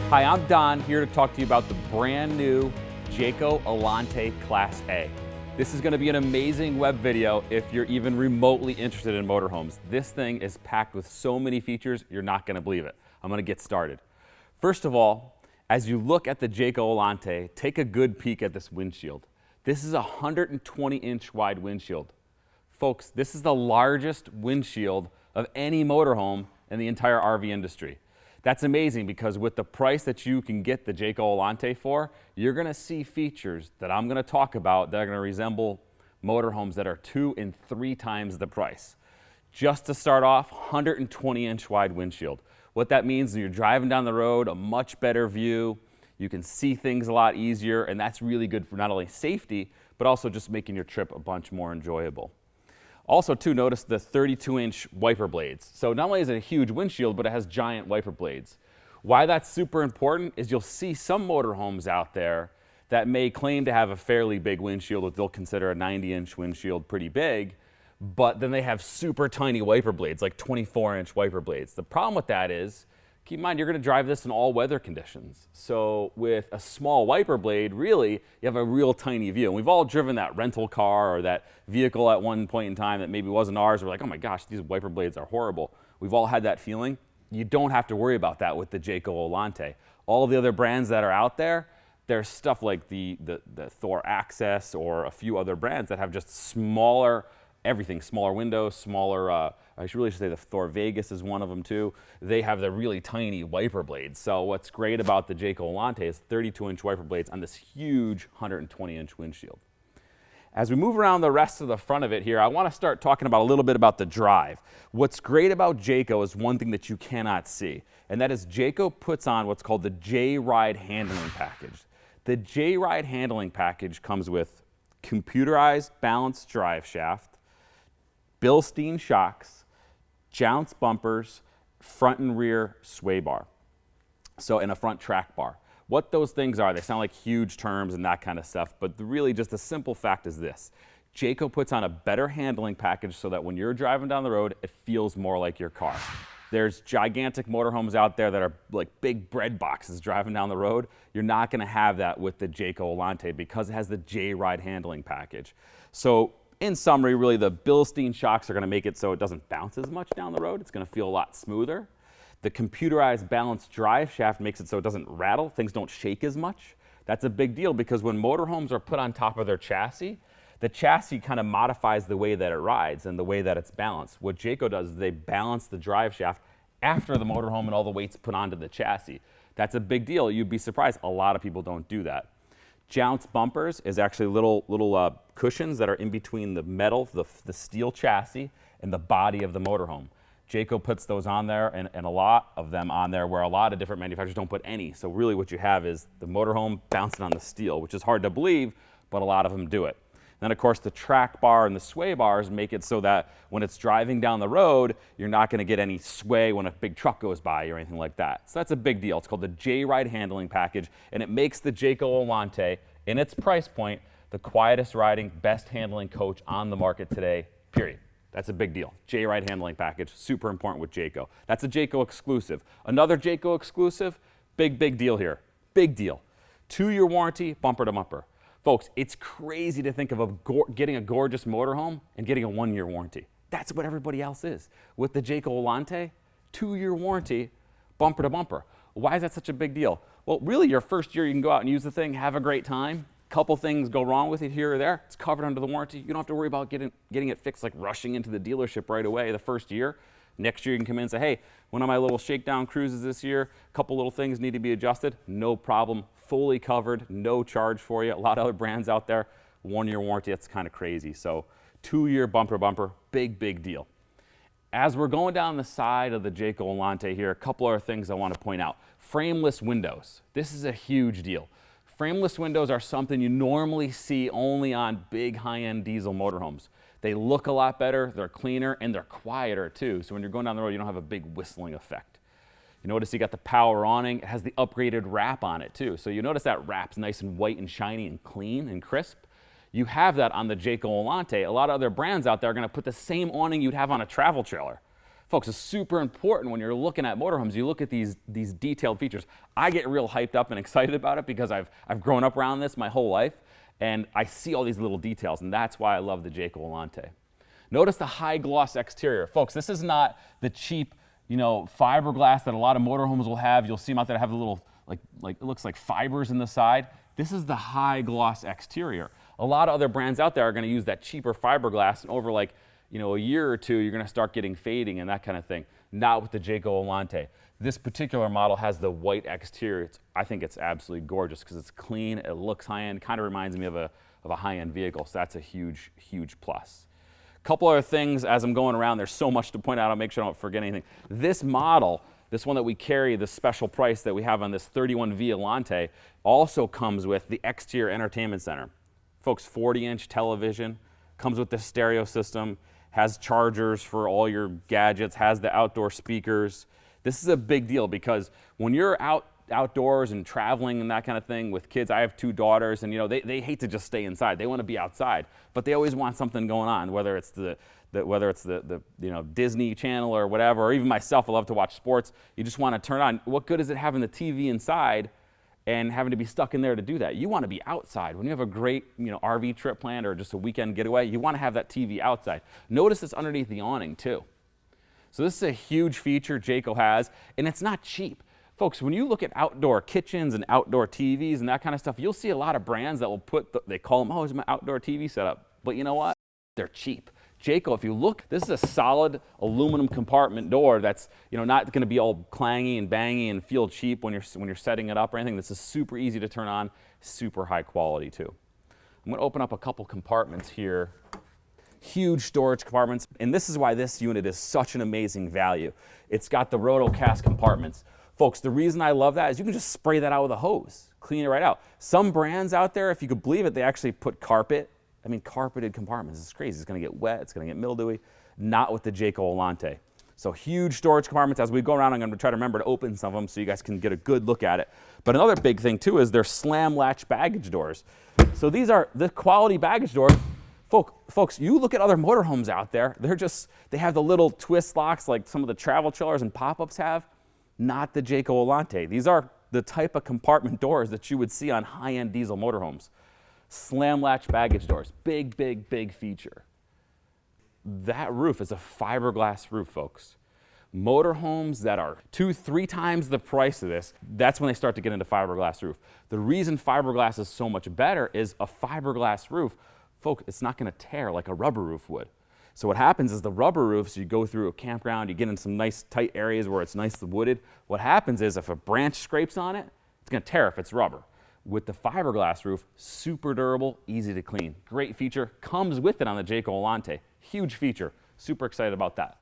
Hi, I'm Don, here to talk to you about the brand new Jayco Alante Class A. This is going to be an amazing web video if you're even remotely interested in motorhomes. This thing is packed with so many features, you're not going to believe it. I'm going to get started. First of all, as you look at the Jayco Alante, take a good peek at this windshield. This is a 120-inch wide windshield. Folks, this is the largest windshield of any motorhome in the entire RV industry. That's amazing because with the price that you can get the Jayco Alante for, you're going to see features that I'm going to talk about that are going to resemble motorhomes that are 2 and 3 times the price. Just to start off, 120-inch wide windshield. What that means is you're driving down the road, a much better view, you can see things a lot easier, and that's really good for not only safety, but also just making your trip a bunch more enjoyable. Also, too, notice the 32-inch wiper blades. So not only is it a huge windshield, but it has giant wiper blades. Why that's super important is you'll see some motorhomes out there that may claim to have a fairly big windshield, what they'll consider a 90-inch windshield pretty big, but then they have super tiny wiper blades, like 24-inch wiper blades. The problem with that is, keep in mind, you're going to drive this in all weather conditions. So with a small wiper blade, really, you have a real tiny view. And we've all driven that rental car or that vehicle at one point in time that maybe wasn't ours. We're like, oh my gosh, these wiper blades are horrible. We've all had that feeling. You don't have to worry about that with the Jayco Alante. All the other brands that are out there, there's stuff like the Thor Access or a few other brands that have just smaller everything, smaller windows, smaller, I should really say the Thor Vegas is one of them too. They have the really tiny wiper blades. So what's great about the Jayco Alante is 32-inch wiper blades on this huge 120-inch windshield. As we move around the rest of the front of it here, I want to start talking about a little bit about the drive. What's great about Jayco is one thing that you cannot see, and that is Jayco puts on what's called the JRide handling package. The JRide handling package comes with computerized balanced drive shaft, Bilstein shocks, jounce bumpers, front and rear sway bar, and a front track bar. What those things are, they sound like huge terms and that kind of stuff, but really just a simple fact is this. Jayco puts on a better handling package so that when you're driving down the road, it feels more like your car. There's gigantic motorhomes out there that are like big bread boxes driving down the road. You're not going to have that with the Jayco Alante because it has the JRide handling package. So in summary, really, the Bilstein shocks are going to make it so it doesn't bounce as much down the road. It's going to feel a lot smoother. The computerized balanced drive shaft makes it so it doesn't rattle. Things don't shake as much. That's a big deal because when motorhomes are put on top of their chassis, the chassis kind of modifies the way that it rides and the way that it's balanced. What Jayco does is they balance the drive shaft after the motorhome and all the weight's put onto the chassis. That's a big deal. You'd be surprised. A lot of people don't do that. Jounce bumpers is actually little cushions that are in between the metal, the steel chassis, and the body of the motorhome. Jayco puts those on there, and a lot of them on there where a lot of different manufacturers don't put any. So really what you have is the motorhome bouncing on the steel, which is hard to believe, but a lot of them do it. Then, of course, the track bar and the sway bars make it so that when it's driving down the road, you're not going to get any sway when a big truck goes by or anything like that. So that's a big deal. It's called the JRide handling package, and it makes the Jayco Alante, in its price point, the quietest riding, best handling coach on the market today, period. That's a big deal. JRide handling package, super important with Jayco. That's a Jayco exclusive. Another Jayco exclusive, big deal here. Big deal. 2-year warranty, bumper to bumper. Folks, it's crazy to think of getting a gorgeous motorhome and getting a 1-year warranty. That's what everybody else is. With the Jayco Alante, 2-year warranty, bumper to bumper. Why is that such a big deal? Well, really, your first year, you can go out and use the thing, have a great time. Couple things go wrong with it here or there. It's covered under the warranty. You don't have to worry about getting it fixed, like rushing into the dealership right away the first year. Next year, you can come in and say, hey, one of my little shakedown cruises this year, a couple little things need to be adjusted. No problem. Fully covered, no charge for you. A lot of other brands out there, 1-year warranty, that's kind of crazy. So 2-year bumper bumper, big deal. As we're going down the side of the Jayco Alante here, a couple other things I want to point out. Frameless windows. This is a huge deal. Frameless windows are something you normally see only on big high-end diesel motorhomes. They look a lot better, they're cleaner, and they're quieter too. So when you're going down the road, you don't have a big whistling effect. You notice you got the power awning. It has the upgraded wrap on it too. So you notice that wrap's nice and white and shiny and clean and crisp. You have that on the Jayco Alante. A lot of other brands out there are going to put the same awning you'd have on a travel trailer. Folks, it's super important when you're looking at motorhomes. You look at these detailed features. I get real hyped up and excited about it because I've grown up around this my whole life, and I see all these little details, and that's why I love the Jayco Alante. Notice the high gloss exterior. Folks, this is not the cheap, fiberglass that a lot of motorhomes will have. You'll see them out there that have a little, like it looks like fibers in the side. This is the high gloss exterior. A lot of other brands out there are going to use that cheaper fiberglass, and over a year or two, you're going to start getting fading and that kind of thing. Not with the Jayco Alante. This particular model has the white exterior. I think it's absolutely gorgeous because it's clean, it looks high-end, kind of reminds me of a high-end vehicle, so that's a huge, huge plus. Couple other things as I'm going around, there's so much to point out, I'll make sure I don't forget anything. This model, this one that we carry, the special price that we have on this 31V Alante, also comes with the exterior entertainment center. Folks, 40-inch television, comes with the stereo system, has chargers for all your gadgets, has the outdoor speakers. This is a big deal because when you're outdoors and traveling and that kind of thing with kids, I have 2 daughters, and they hate to just stay inside. They want to be outside, but they always want something going on, whether it's the Disney Channel or whatever, or even myself, I love to watch sports. You just want to turn on. What good is it having the TV inside and having to be stuck in there to do that? You want to be outside. When you have a great RV trip planned or just a weekend getaway, you want to have that TV outside. Notice it's underneath the awning too. So this is a huge feature Jayco has, and it's not cheap. Folks, when you look at outdoor kitchens and outdoor TVs and that kind of stuff, you'll see a lot of brands that will they call them, oh, it's my outdoor TV setup. But you know what? They're cheap. Jayco, if you look, this is a solid aluminum compartment door that's not going to be all clangy and bangy and feel cheap when you're setting it up or anything. This is super easy to turn on, super high quality too. I'm going to open up a couple compartments here. Huge storage compartments, and this is why this unit is such an amazing value. It's got the rotocast compartments. Folks, the reason I love that is you can just spray that out with a hose, clean it right out. Some brands out there, if you could believe it, they actually put carpeted compartments. It's crazy. It's going to get wet. It's going to get mildewy. Not with the Jayco Alante. So huge storage compartments. As we go around, I'm going to try to remember to open some of them so you guys can get a good look at it. But another big thing too is they're slam latch baggage doors. So these are the quality baggage doors. Folks, you look at other motorhomes out there, they have the little twist locks like some of the travel trailers and pop-ups have. Not the Jayco Alante. These are the type of compartment doors that you would see on high-end diesel motorhomes. Slam latch baggage doors, big, big, big feature. That roof is a fiberglass roof, folks. Motorhomes that are 2-3 times the price of this, that's when they start to get into fiberglass roof. The reason fiberglass is so much better is a fiberglass roof, folks, it's not going to tear like a rubber roof would. So what happens is the rubber roofs, you go through a campground, you get in some nice tight areas where it's nicely wooded. What happens is if a branch scrapes on it, it's going to tear if it's rubber. With the fiberglass roof, super durable, easy to clean. Great feature, comes with it on the Jayco Alante. Huge feature, super excited about that.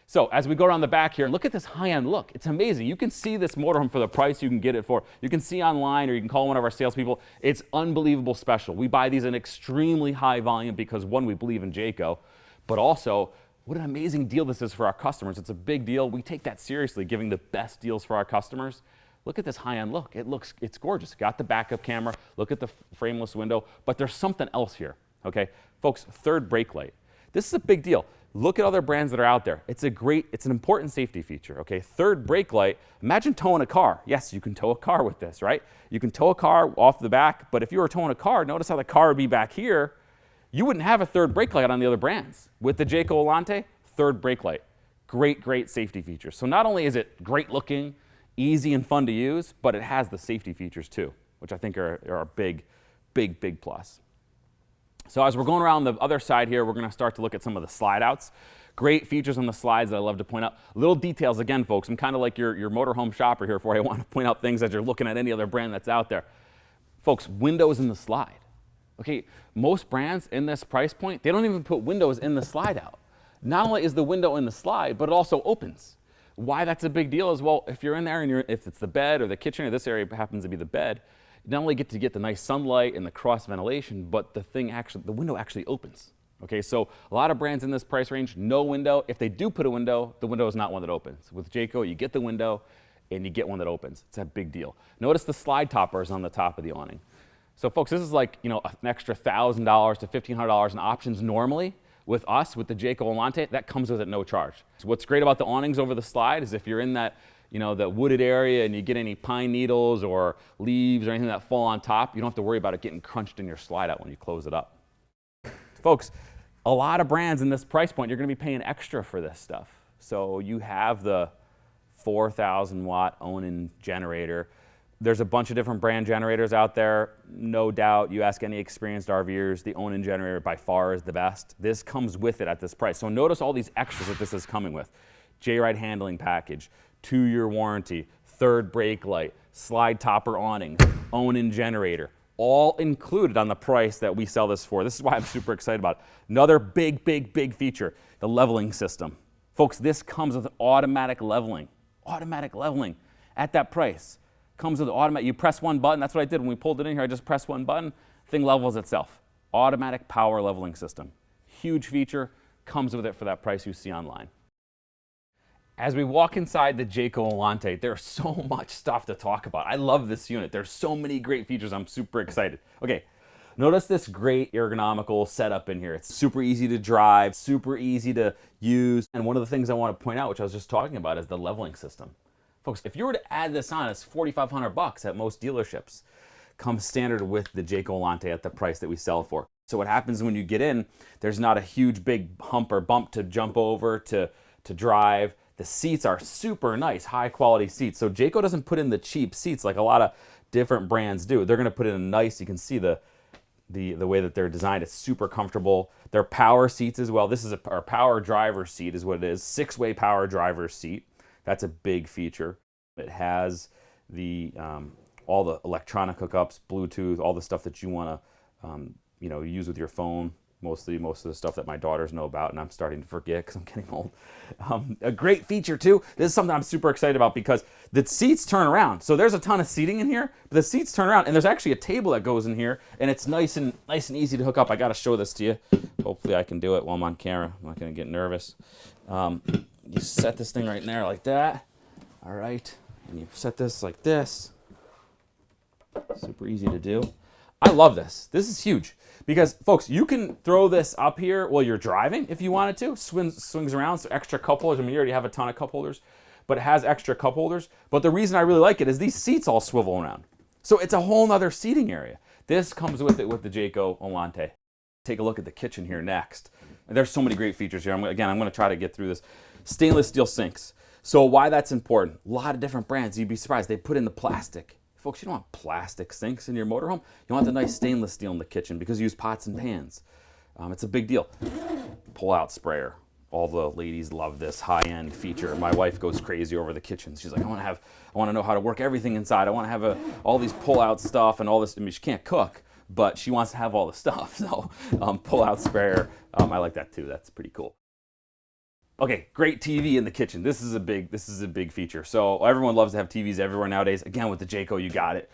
So as we go around the back here, look at this high-end look. It's amazing. You can see this motorhome for the price you can get it for. You can see online or you can call one of our salespeople. It's unbelievable special. We buy these in extremely high volume because one, we believe in Jayco, but also what an amazing deal this is for our customers. It's a big deal. We take that seriously, giving the best deals for our customers. Look at this high-end look. It's gorgeous. Got the backup camera. Look at the frameless window, but there's something else here, okay? Folks, third brake light. This is a big deal. Look at other brands that are out there. It's an important safety feature, okay? Third brake light, imagine towing a car. Yes, you can tow a car with this, right? You can tow a car off the back, but if you were towing a car, notice how the car would be back here. You wouldn't have a third brake light on the other brands. With the Jayco Alante, third brake light. Great, great safety features. So not only is it great looking, easy and fun to use, but it has the safety features too, which I think are a big, big, big plus. So as we're going around the other side here, we're going to start to look at some of the slide outs. Great features on the slides that I love to point out. Little details again, folks. I'm kind of like your motorhome shopper here for you. I want to point out things as you're looking at any other brand that's out there. Folks, windows in the slide. Okay, most brands in this price point, they don't even put windows in the slide out. Not only is the window in the slide, but it also opens. Why that's a big deal is, well, if you're in there and if it's the bed or the kitchen or this area happens to be the bed, you not only get to get the nice sunlight and the cross ventilation, but the window actually opens. Okay, so a lot of brands in this price range, no window. If they do put a window, the window is not one that opens. With Jayco, you get the window and you get one that opens. It's a big deal. Notice the slide toppers on the top of the awning. So folks, this is like, an extra $1,000 to $1,500 in options normally, With us, with the Jayco Alante, that comes with it no charge. So what's great about the awnings over the slide is if you're in that, the wooded area and you get any pine needles or leaves or anything that fall on top, you don't have to worry about it getting crunched in your slide out when you close it up. Folks, a lot of brands in this price point, you're going to be paying extra for this stuff. So you have the 4,000 watt Awning generator. There's a bunch of different brand generators out there. No doubt, you ask any experienced RVers, the Awning generator by far is the best. This comes with it at this price. So notice all these extras that this is coming with. JRide handling package, 2-year warranty, third brake light, slide topper awning, Awning generator, all included on the price that we sell this for. This is why I'm super excited about it. Another big feature, the leveling system. Folks, this comes with automatic leveling at that price. Comes with automatic, you press one button, that's what I did when we pulled it in here, I just pressed one button, thing levels itself. Automatic power leveling system. Huge feature, comes with it for that price you see online. As we walk inside the Jayco Alante, there's so much stuff to talk about. I love this unit. There's so many great features, I'm super excited. Okay, notice this great ergonomical setup in here. It's super easy to drive, super easy to use, and one of the things I want to point out, which I was just talking about, is the leveling system. Folks, if you were to add this on, it's $4,500 at most dealerships. Comes standard with the Jayco Alante at the price that we sell for. So what happens when you get in, there's not a huge big hump or bump to jump over to drive. The seats are super nice, high quality seats. So Jayco doesn't put in the cheap seats like a lot of different brands do. They're gonna put in a nice, you can see the way that they're designed. It's super comfortable. They're power seats as well. This is our power driver seat is what it is. 6-way power driver seat. That's a big feature. It has the all the electronic hookups, Bluetooth, all the stuff that you want to use with your phone. Most of the stuff that my daughters know about, and I'm starting to forget because I'm getting old. A great feature too. This is something I'm super excited about because the seats turn around. So there's a ton of seating in here, but the seats turn around, and there's actually a table that goes in here, and it's nice and easy to hook up. I got to show this to you. Hopefully I can do it while I'm on camera. I'm not going to get nervous. You set this thing right in there like that. All right, and you set this like this. Super easy to do. I love this. This is huge because, folks, you can throw this up here while you're driving if you wanted to. Swings around, so extra cup holders. I mean, you already have a ton of cup holders, but it has extra cup holders. But the reason I really like it is these seats all swivel around. So it's a whole nother seating area. This comes with it with the Jayco Alante. Take a look at the kitchen here next. And there's so many great features here. I'm going to try to get through this. Stainless steel sinks. So why that's important? A lot of different brands. You'd be surprised. They put in the plastic. Folks, you don't want plastic sinks in your motorhome. You want the nice stainless steel in the kitchen because you use pots and pans. It's a big deal. Pull-out sprayer. All the ladies love this high-end feature. My wife goes crazy over the kitchen. She's like, I want to know how to work everything inside. I want to have all these pull-out stuff and all this. I mean, she can't cook, but she wants to have all the stuff. So pull-out sprayer. I like that too. That's pretty cool. Okay, great TV in the kitchen. This is a big feature. So everyone loves to have TVs everywhere nowadays. Again, with the Jayco, you got it.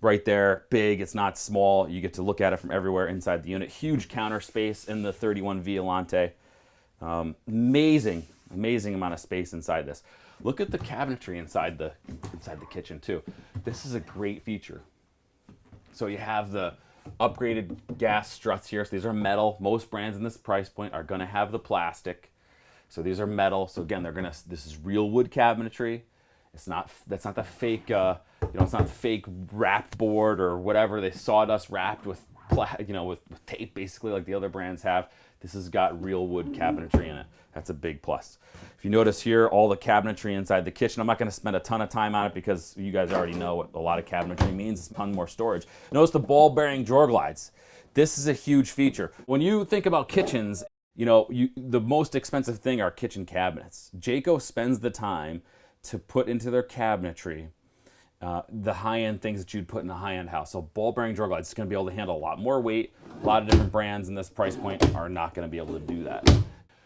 Right there, big, it's not small. You get to look at it from everywhere inside the unit. Huge counter space in the 31V Alante. Amazing amount of space inside this. Look at the cabinetry inside the kitchen too. This is a great feature. So you have the upgraded gas struts here. So these are metal. Most brands in this price point are going to have the plastic. So these are metal. So again, this is real wood cabinetry. That's not the fake, it's not fake wrapped board or whatever. They sawdust wrapped with tape, basically, like the other brands have. This has got real wood cabinetry in it. That's a big plus. If you notice here, all the cabinetry inside the kitchen, I'm not going to spend a ton of time on it because you guys already know what a lot of cabinetry means. It's a ton more storage. Notice the ball bearing drawer glides. This is a huge feature. When you think about kitchens, the most expensive thing are kitchen cabinets. Jayco spends the time to put into their cabinetry the high-end things that you'd put in a high-end house. So ball bearing drawer glides is going to be able to handle a lot more weight. A lot of different brands in this price point are not going to be able to do that.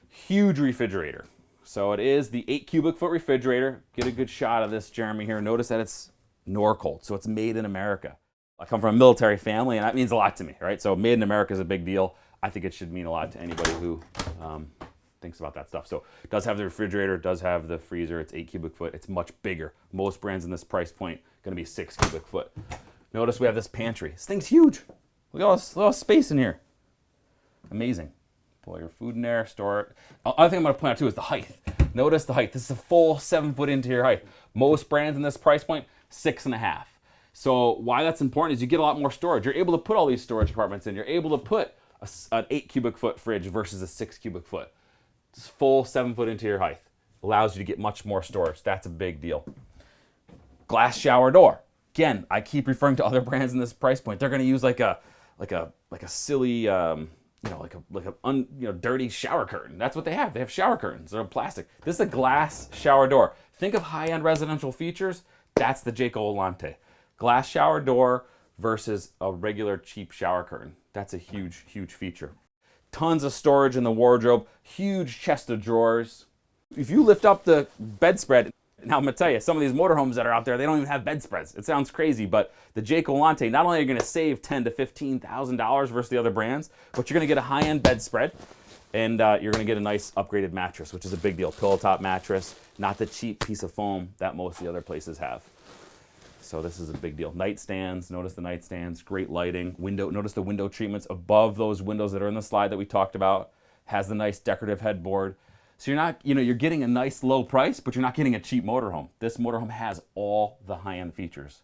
Huge refrigerator. So it is the 8 cubic foot refrigerator. Get a good shot of this, Jeremy, here. Notice that it's Norcold, so it's made in America. I come from a military family, and that means a lot to me, right? So made in America is a big deal. I think it should mean a lot to anybody who thinks about that stuff. So it does have the refrigerator, does have the freezer. It's 8 cubic foot. It's much bigger. Most brands in this price point going to be 6 cubic foot. Notice we have this pantry. This thing's huge. Look at all this space in here. Amazing. Put all your food in there, store it. Other thing I'm gonna point out too is the height. Notice the height. This is a full 7-foot interior height. Most brands in this price point, 6.5. So why that's important is you get a lot more storage. You're able to put all these storage compartments in. You're able to put an 8 cubic foot fridge versus a 6 cubic foot. This full 7-foot interior height allows you to get much more storage. That's a big deal. Glass shower door. Again, I keep referring to other brands in this price point. They're going to use like a silly, dirty shower curtain. That's what they have. They have shower curtains. They're plastic. This is a glass shower door. Think of high-end residential features. That's the Jayco Alante. Glass shower door versus a regular cheap shower curtain. That's a huge, huge feature. Tons of storage in the wardrobe. Huge chest of drawers. If you lift up the bedspread, now I'm gonna tell you, some of these motorhomes that are out there, they don't even have bedspreads. It sounds crazy, but the Jayco Alante, not only are you gonna save $10,000 to $15,000 versus the other brands, but you're gonna get a high-end bedspread, and you're gonna get a nice upgraded mattress, which is a big deal. Pillow top mattress, not the cheap piece of foam that most of the other places have. So this is a big deal. Nightstands, notice the nightstands, great lighting. Notice the window treatments above those windows that are in the slide that we talked about. Has the nice decorative headboard. So you're not, you're getting a nice low price, but you're not getting a cheap motorhome. This motorhome has all the high-end features.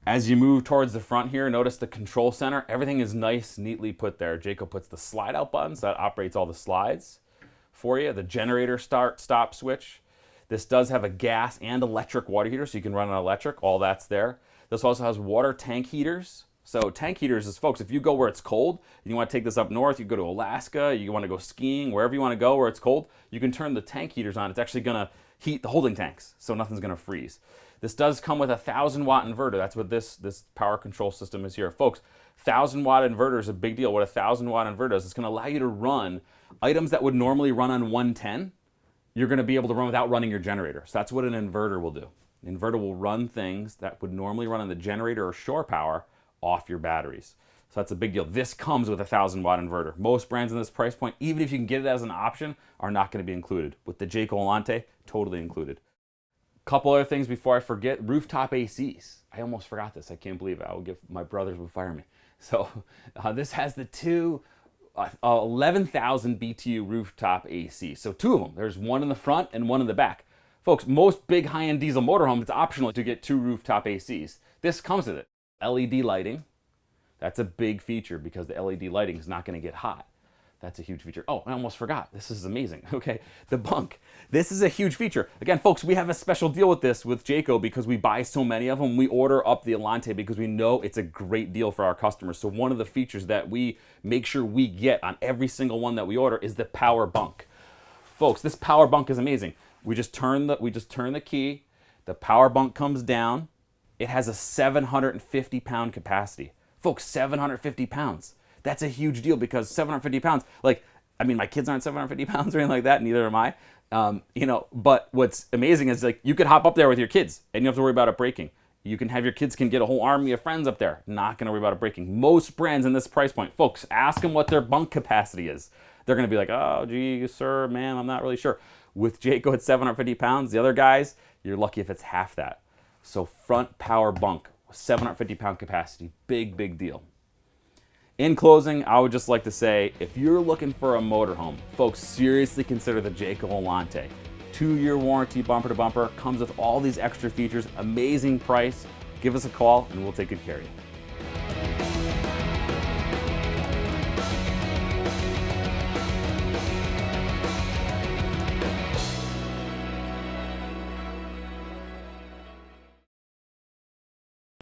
As you move towards the front here, notice the control center. Everything is nice, neatly put there. Jayco puts the slide out buttons that operates all the slides for you. The generator stop switch. This does have a gas and electric water heater, so you can run on electric. All that's there. This also has water tank heaters. So tank heaters is, folks, if you go where it's cold, and you want to take this up north, you go to Alaska, you want to go skiing, wherever you want to go where it's cold, you can turn the tank heaters on. It's actually going to heat the holding tanks, so nothing's going to freeze. This does come with a 1,000-watt inverter. That's what this power control system is here. Folks, 1,000-watt inverter is a big deal. What a 1,000-watt inverter does, it's going to allow you to run items that would normally run on 110. You're going to be able to run without running your generator. So that's what an inverter will do. An inverter will run things that would normally run on the generator or shore power off your batteries. So that's a big deal. This comes with a 1,000-watt inverter. Most brands in this price point, even if you can get it as an option, are not going to be included. With the Jayco Alante, totally included. Couple other things before I forget. Rooftop ACs. I almost forgot this. I can't believe it. My brothers would fire me. So this has the two 11,000 BTU rooftop AC. So two of them. There's one in the front and one in the back. Folks, most big high-end diesel motorhomes, it's optional to get two rooftop ACs. This comes with it. LED lighting. That's a big feature because the LED lighting is not going to get hot. That's a huge feature. Oh, I almost forgot. This is amazing. Okay, the bunk. This is a huge feature. Again, folks, we have a special deal with this with Jayco because we buy so many of them. We order up the Alante because we know it's a great deal for our customers. So one of the features that we make sure we get on every single one that we order is the power bunk. Folks, this power bunk is amazing. We just turn the key. The power bunk comes down. It has a 750-pound capacity. Folks, 750 pounds. That's a huge deal because 750 pounds, my kids aren't 750 pounds or anything like that, neither am I. But what's amazing is you could hop up there with your kids and you don't have to worry about it breaking. You can have your kids can get a whole army of friends up there. Not gonna worry about it breaking. Most brands in this price point, folks, ask them what their bunk capacity is. They're gonna be like, oh, gee, sir, ma'am, I'm not really sure. With Jayco at 750 pounds, the other guys, you're lucky if it's half that. So front power bunk, 750-pound capacity, big deal. In closing, I would just like to say, if you're looking for a motorhome, folks, seriously consider the Jayco Alante. 2-year warranty, bumper to bumper, comes with all these extra features, amazing price. Give us a call and we'll take good care of you.